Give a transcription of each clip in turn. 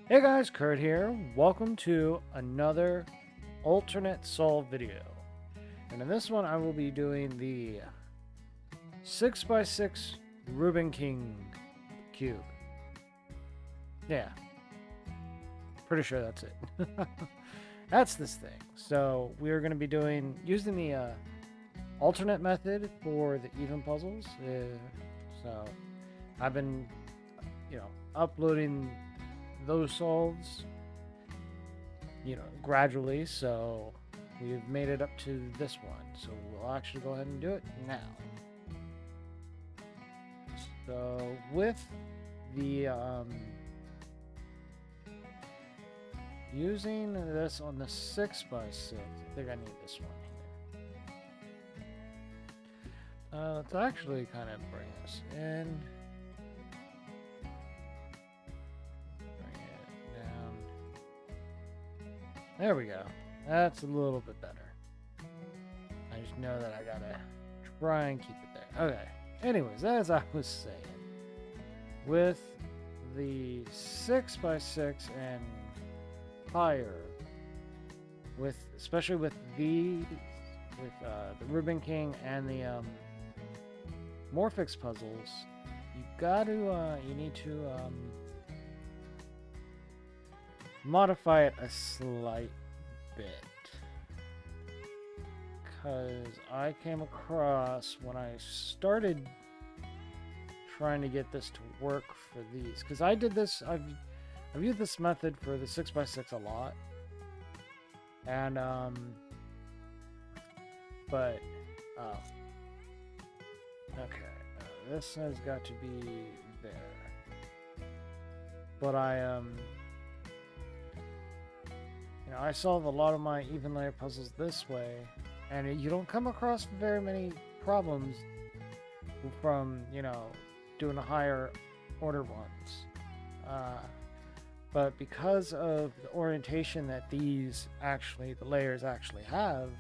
Hey guys, Kurt here. Welcome to another alternate solve video. And in this one I will be doing the 6x6 Ruben King cube. Yeah. Pretty sure that's it. That's this thing. So we're going to be using the alternate method for the even puzzles. So I've been, uploading those solves, gradually. So we've made it up to this one. So we'll actually go ahead and do it now. So with the using this on the 6x6, I think I need this one here. Let's actually kind of bring this in. Bring it down. There we go. That's a little bit better. I just know that I gotta try and keep it there. Okay. Anyways, as I was saying, with the 6x6 and higher, especially with the Ruben King and the Morphix puzzles, you need to modify it a slight bit, because I came across when I started trying to get this to work for these, because I did this, I've used this method for the 6x6 a lot, and but okay, this has got to be there, but I solve a lot of my even layer puzzles this way, and you don't come across very many problems from doing the higher order ones. But because of the orientation that the layers actually have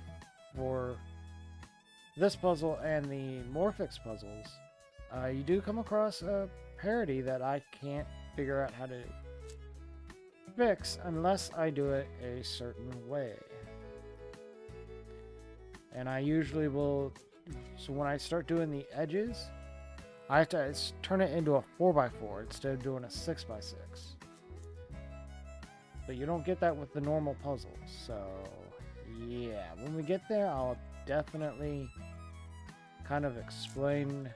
for this puzzle and the Morphix puzzles, you do come across a parity that I can't figure out how to fix unless I do it a certain way. And I usually will, so when I start doing the edges, I have to turn it into a 4x4 instead of doing a 6x6. But you don't get that with the normal puzzles. So yeah, when we get there, I'll definitely kind of explain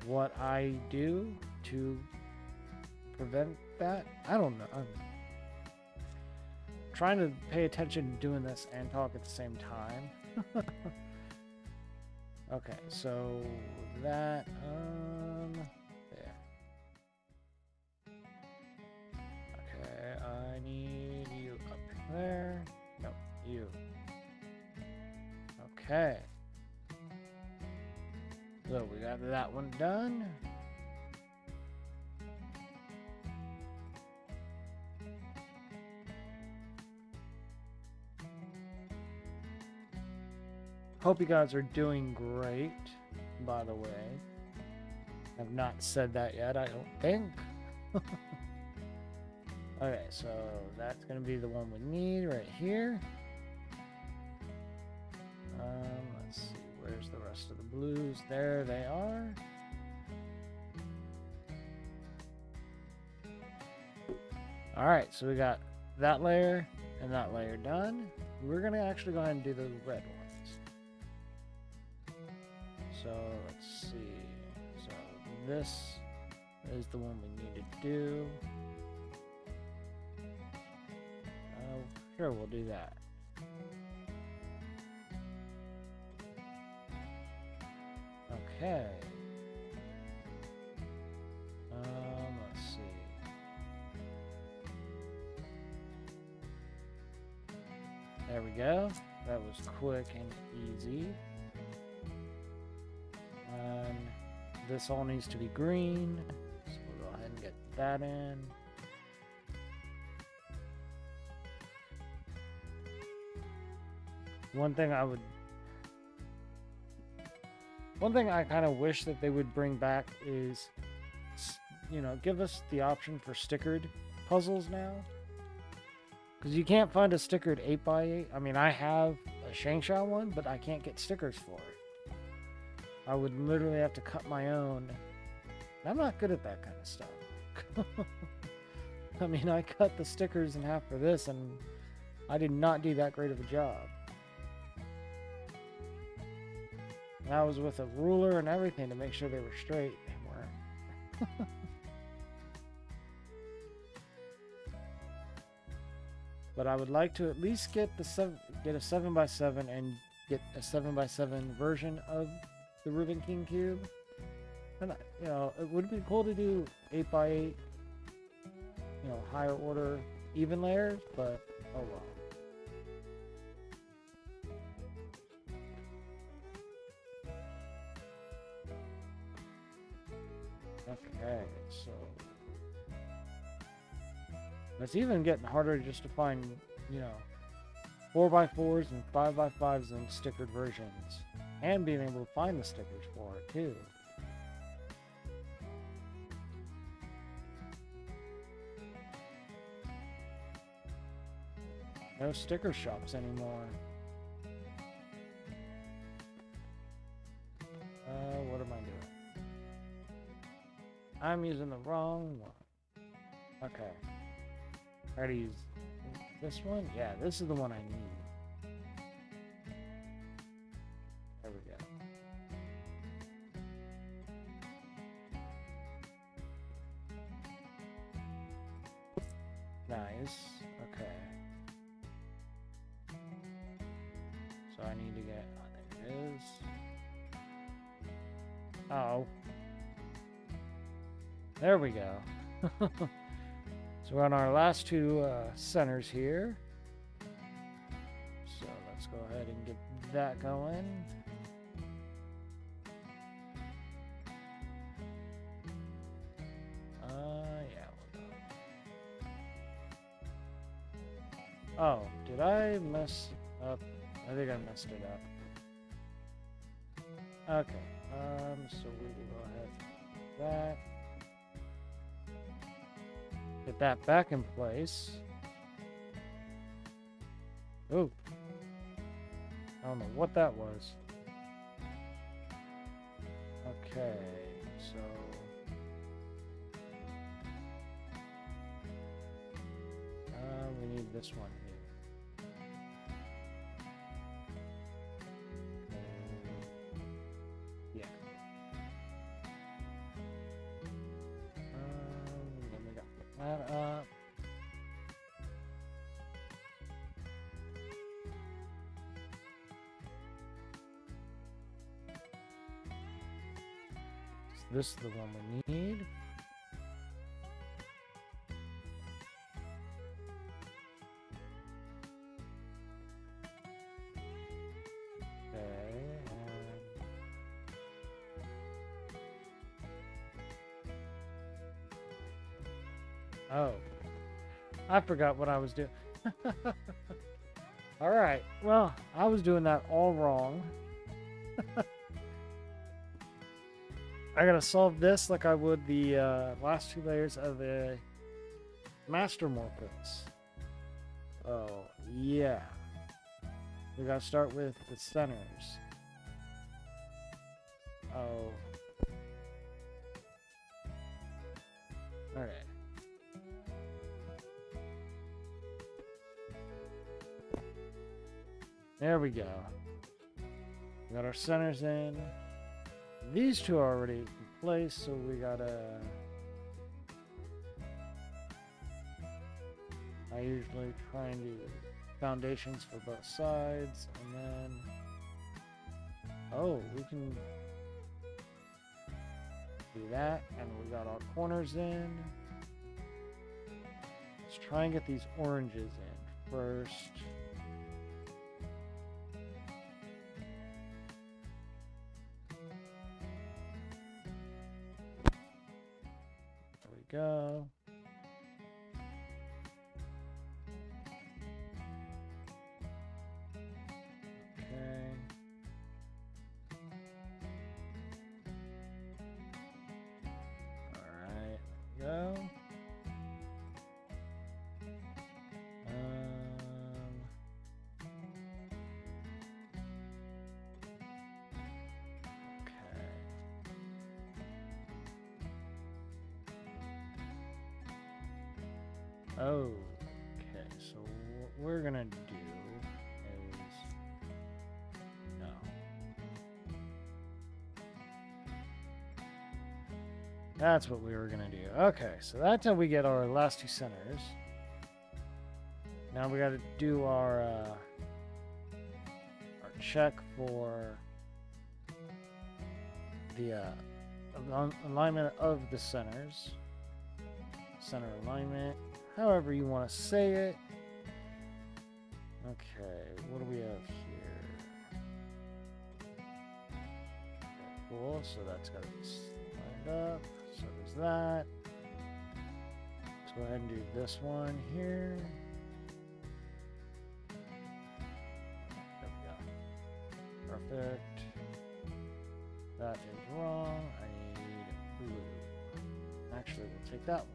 what I do to prevent that. I don't know. I'm trying to pay attention to doing this and talk at the same time. Okay, so that there. Okay, I need you up there. No, you. Okay. So we got that one done. Hope you guys are doing great, by the way. I've not said that yet, I don't think. Okay, so that's going to be the one we need right here. Let's see, where's the rest of the blues? There they are. Alright, so we got that layer and that layer done. We're going to actually go ahead and do the red ones. So let's see. So this is the one we need to do. Sure, we'll do that. Okay. Let's see. There we go. That was quick and easy. This all needs to be green, so we'll go ahead and get that in. One thing I kind of wish that they would bring back is you know, give us the option for stickered puzzles now. Because you can't find a stickered 8x8. I mean, I have a Shangsha one, but I can't get stickers for it. I would literally have to cut my own. I'm not good at that kind of stuff. I mean, I cut the stickers in half for this, and I did not do that great of a job. And I was with a ruler and everything to make sure they were straight. They weren't. But I would like to at least get a 7x7 and get a 7x7 version of the Ruben King Cube. And you know, it would be cool to do 8x8, you know, higher order even layers, but oh well. Okay, so it's even getting harder just to find, you know, 4x4s and 5x5s in stickered versions, and being able to find the stickers for it too. No sticker shops anymore. What am I doing? I'm using the wrong one. Okay. I gotta use this one? Yeah, this is the one I need. There we go. Nice. Okay. So I need to get... Oh, there it is. Oh. There we go. So we're on our last two centers here. So let's go ahead and get that going. Yeah, we'll go. Oh, did I mess up? I think I messed it up. Okay, so we will go ahead with that. Get that back in place. Oh. I don't know what that was. Okay, so... we need this one here. Yeah. Let me go that up. This is the one we need. Oh, I forgot what I was doing. All right, well, I was doing that all wrong. I gotta solve this like I would the last two layers of the Master Morphos. Oh, yeah. We gotta start with the centers. Oh. Alright. There we go. We got our centers in. These two are already in place, so we gotta... I usually try and do foundations for both sides, and then... Oh, we can do that, and we got our corners in. Let's try and get these oranges in first. Go. Okay. All right. Okay, so what we're gonna do is no. That's what we were gonna do. Okay, so that's how we get our last two centers. Now we got to do our check for the alignment of the centers. Center alignment, however you want to say it. Okay, what do we have here? Okay, cool, so that's got to be lined up. So there's that. Let's go ahead and do this one here. There we go. Perfect. That is wrong. I need blue. Actually, we'll take that one.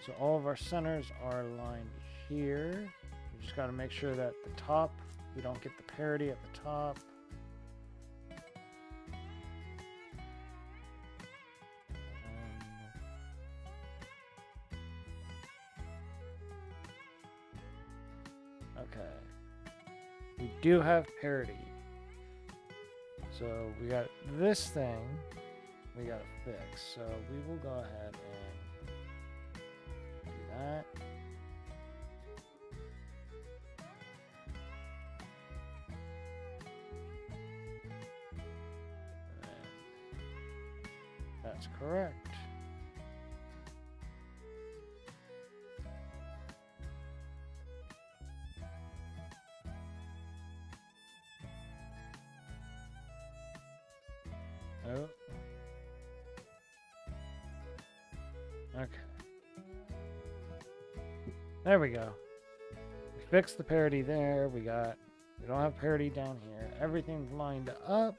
So all of our centers are aligned here. We just got to make sure that the top, we don't get the parity at the top. Okay. We do have parity. So we got this thing we got to fix. So we will go ahead and that. That's correct. Oh. Okay. There we go. We fixed the parity there. We don't have parity down here. Everything's lined up.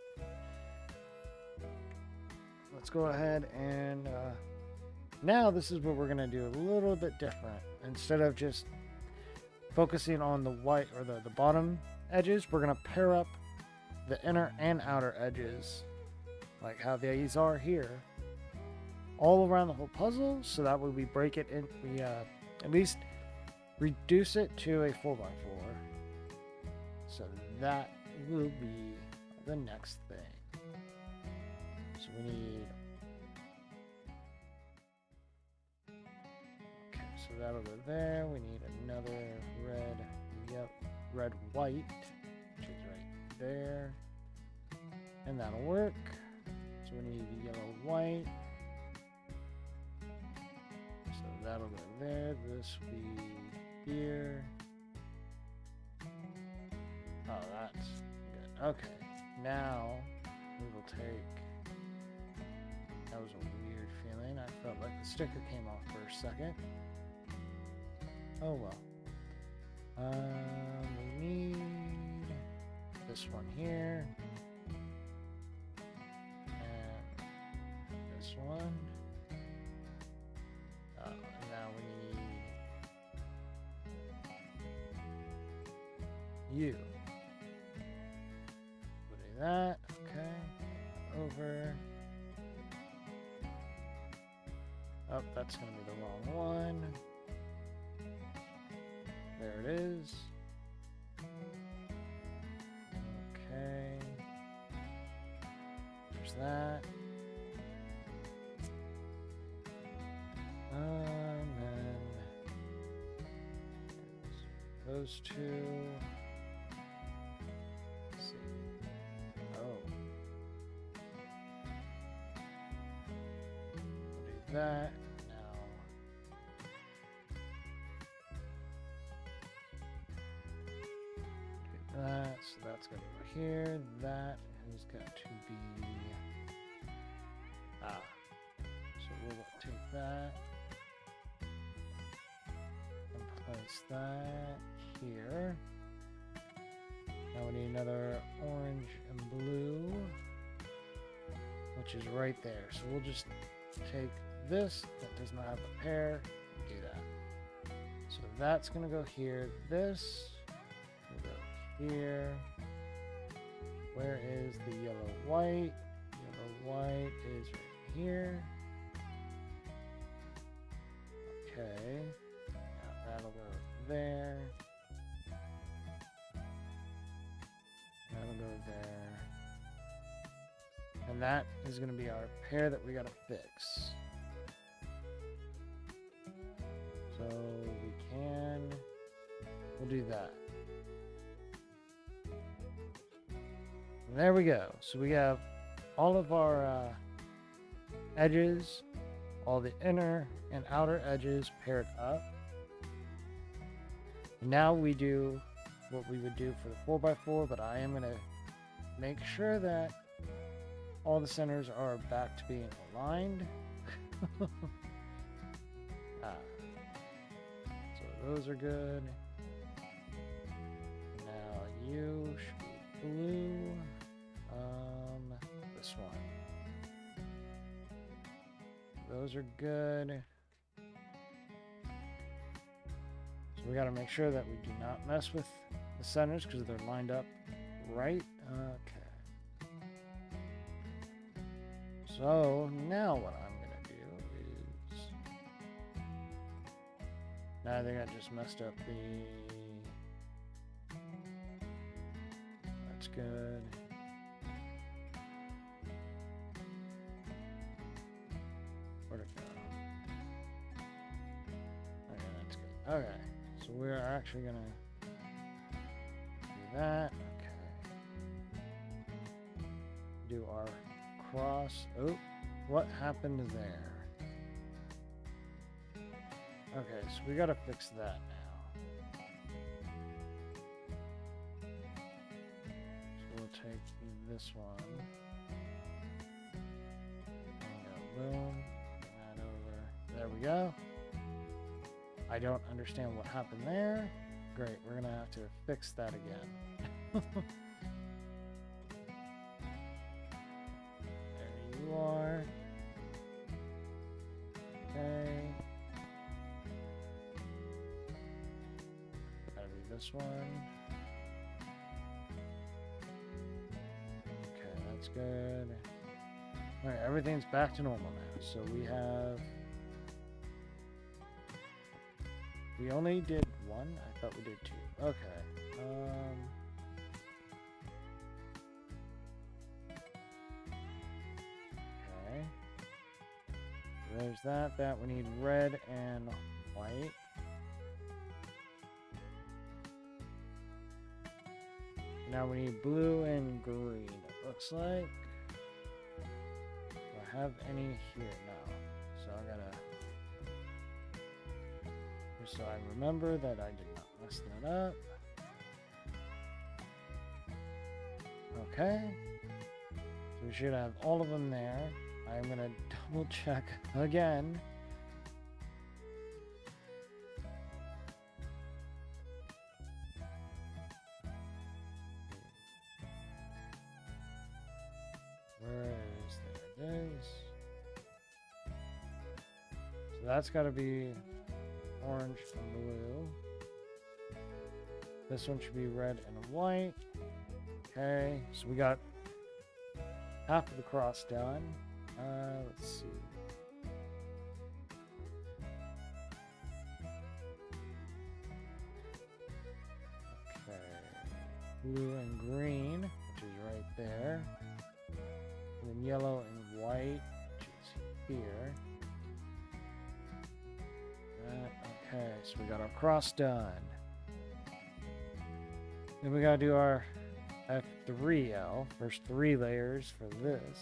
Let's go ahead and now this is what we're gonna do a little bit different. Instead of just focusing on the white or the bottom edges, we're gonna pair up the inner and outer edges, like how these are here, all around the whole puzzle. So that way we break it in. We at least reduce it to a 4x4. So that will be the next thing. So we need... Okay, so that'll go there. We need another red, red, white, which is right there. And that'll work. So we need yellow, white. So that'll go there. This will be here. Oh, that's good. Okay, now we will take... That was a weird feeling. I felt like the sticker came off for a second. Oh well. We need this one here. And this one. And now we need you. Putting that, okay. Over. Oh, that's going to be the wrong one. There it is. Okay. There's that. And then those two. Let's see. Oh. Do that. So that's got to go here. That has got to be... So we'll take that and place that here. Now we need another orange and blue, which is right there. So we'll just take this that does not have a pair and do that. So that's going to go here. This will go here. Where is the yellow white? Yellow white is right here. Okay. there. That'll go there. And that is going to be our pair that we got to fix. So we'll do that. And there we go. So we have all of our edges, all the inner and outer edges paired up. Now we do what we would do for the 4x4, but I am going to make sure that all the centers are back to being aligned. So those are good. Now you should be blue. This one. Those are good. So we got to make sure that we do not mess with the centers because they're lined up right. Okay. So now what I'm going to do is... Now I think I just messed up the... That's good. Where'd it go? Okay, that's good. Okay, so we're actually going to do that. Okay. Do our cross. Oh, what happened there? Okay, so we gotta fix that now. So we'll take this one. And go boom. That over. There we go. I don't understand what happened there. Great, we're gonna have to fix that again. You are. Okay. Gotta be this one. Okay, that's good. Alright, everything's back to normal now. So we have... We only did one? I thought we did two. Okay. There's that. That we need red and white. Now we need blue and green, it looks like. Do I have any here? No. So I gotta... Just so I remember that I did not mess that up. Okay. So we should have all of them there. I'm going to double check again. Where is there? It is. So that's got to be orange and blue. This one should be red and white. Okay, so we got half of the cross done. Let's see. Okay. Blue and green, which is right there. And then yellow and white, which is here. Okay, so we got our cross done. Then we gotta do our F3L, first 3 layers for this.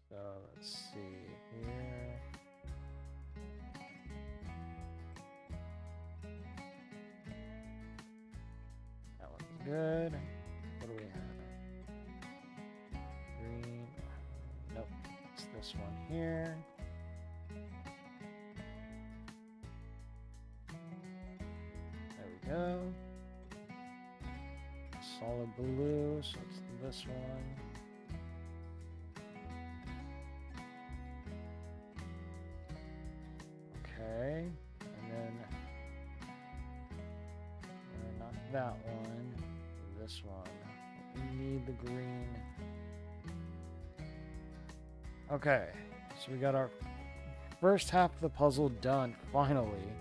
So let's see here. That one's good. What do we have? Green. Nope. It's this one here. There we go. Solid blue, so it's this one. Okay, and then not that one, this one. We need the green. Okay, so we got our first half of the puzzle done, finally.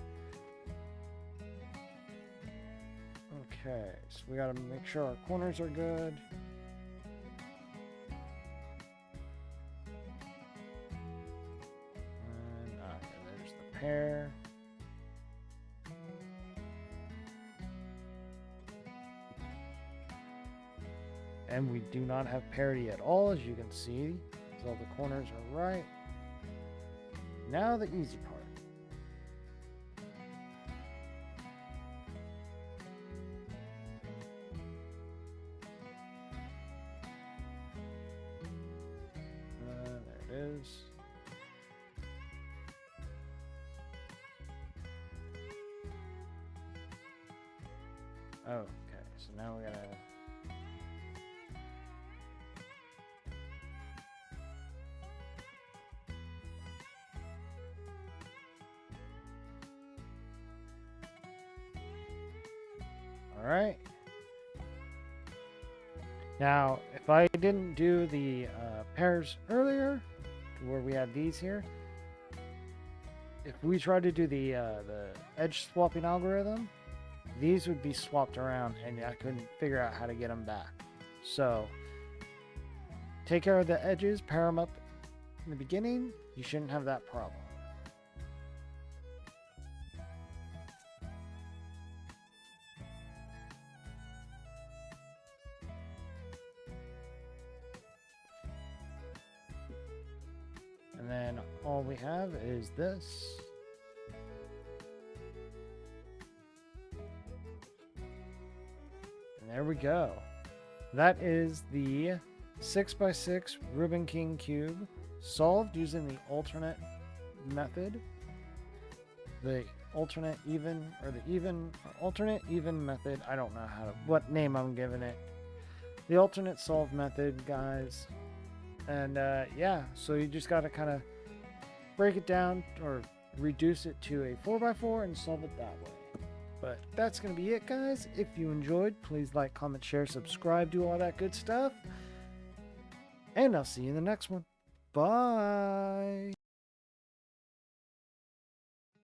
Okay, so we gotta make sure our corners are good. And there's the pear. And we do not have parity at all, as you can see. So the corners are right. Now the easy part. There it is. Okay, so now we gotta... Alright. Now, if I didn't do the pairs earlier, where we had these here, if we tried to do the edge swapping algorithm, these would be swapped around and I couldn't figure out how to get them back. So, take care of the edges, pair them up in the beginning, you shouldn't have that problem. And then all we have is this. And there we go. That is the 6x6 Ruben King Cube solved using the alternate method. The alternate even, or the even, alternate even method. I don't know what name I'm giving it. The alternate solve method, guys. And yeah, so you just got to kind of break it down or reduce it to a 4x4 and solve it that way. But that's going to be it, guys. If you enjoyed, please like, comment, share, subscribe, do all that good stuff. And I'll see you in the next one. Bye.